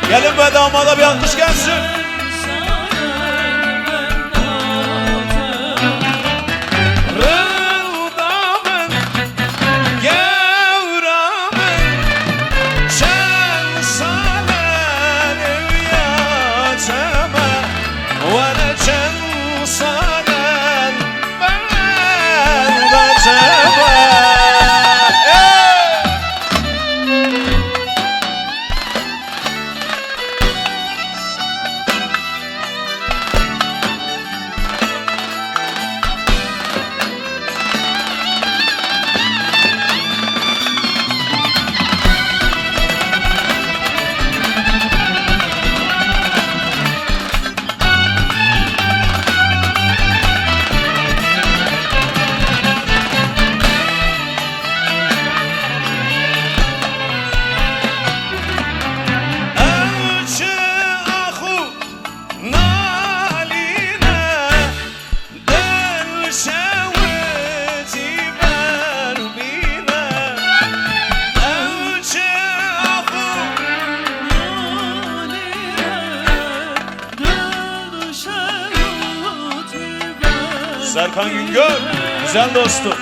Gelin ve damada bir alkış gelsin. Serkan Güngör, güzel dostum.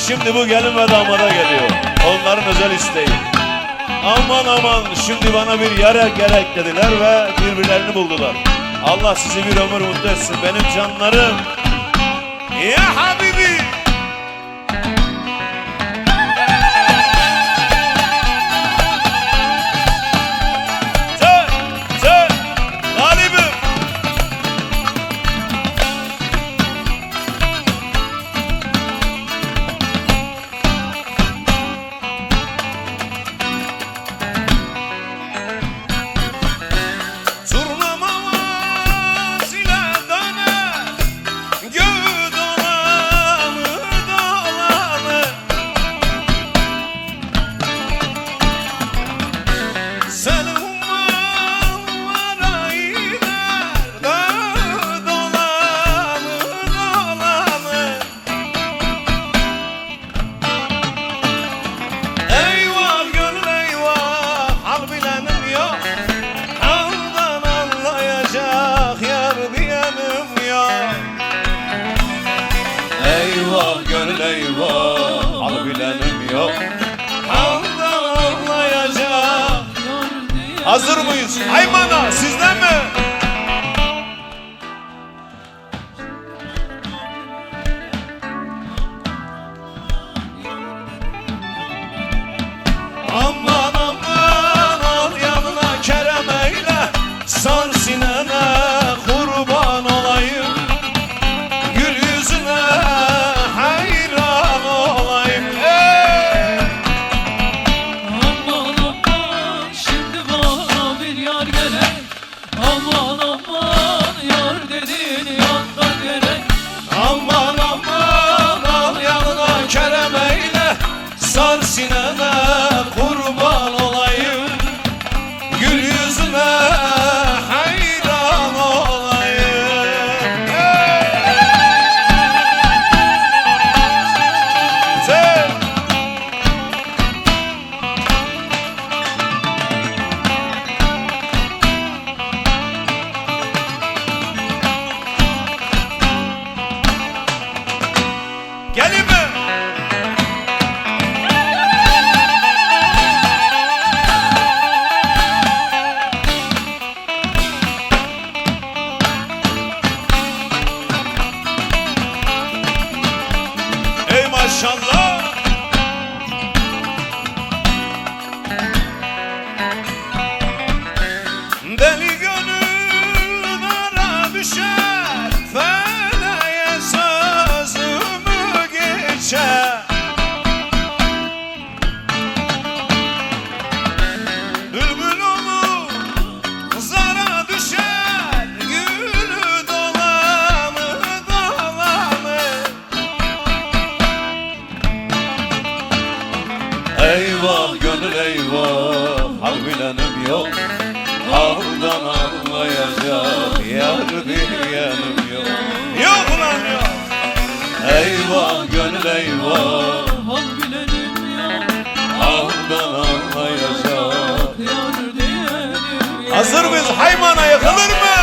Şimdi bu gelin ve damada geliyor. Onların özel isteği. Aman aman, şimdi bana bir yer gerek dediler ve birbirlerini buldular. Allah sizi bir ömür mutlu etsin benim canlarım. Ya Habibi. Eyvah gönül eyvah, al bilenim yok. Haldan anlayacak. Hazır mıyız? Haymana sizden mi? Aman aman al yanına kerem eyle, sar sinene kurban olayım. maşallah. Deli gönül dara düşer, feleğe sözümü geçer. Bülbül olur zara düşer, gülü dolanı dolanı. Eyvah gönül eyvah, hal bilenim yok. Haldan anlayacak yar diyenim yok. Yok lan yok. Eyvah gönül eyvah, Hal bilenim yok, haldan anlayacak. yar diyelim yok. Hazır mıyız? Haymana yakılır mı?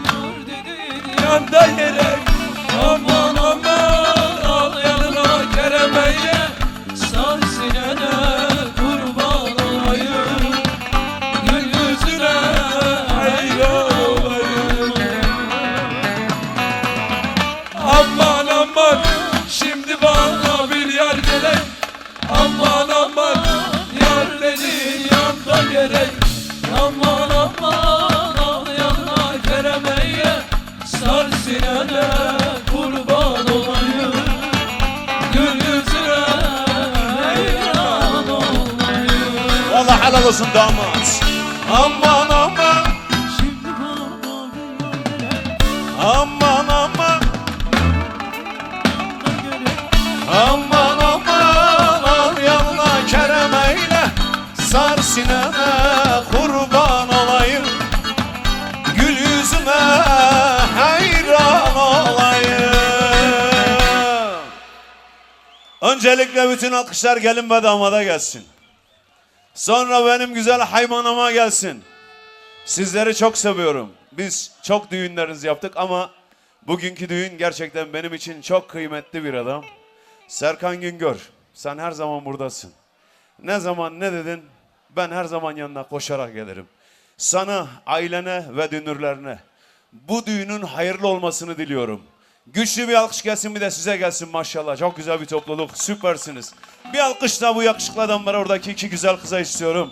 Yar dediğin yanda yere, aman aman al yanına keremeyle, sar sinene kurban olayım, gül yüzüne hayran olayım. Aman aman şimdi bana bir yar gerek, aman aman yar dediğin yanda gerek, aman aman al yanına keremeyle, sar sinene kurban olayım, gül yüzüne hayran olayım. Vallahi helal olsun damat. Aman aman, Şimdi bana bir yar gerek, aman aman, yanda gerek, aman aman, al yanına keremeyle, sar sinene kurban olayım, gül yüzüme hayran olayım. Öncelikle bütün alkışlar gelin ve damada gelsin. Sonra benim güzel haymanama gelsin. Sizleri çok seviyorum. Biz çok düğünlerinizi yaptık ama bugünkü düğün gerçekten benim için çok kıymetli bir adam. Serkan Güngör, sen her zaman buradasın. Ne zaman ne dedin, ben her zaman yanına koşarak gelirim. Sana, ailene ve dünürlerine bu düğünün hayırlı olmasını diliyorum. Güçlü bir alkış gelsin, bir de size gelsin maşallah. Çok güzel bir topluluk, süpersiniz. Bir alkış da bu yakışıklı adamlara, oradaki iki güzel kıza istiyorum.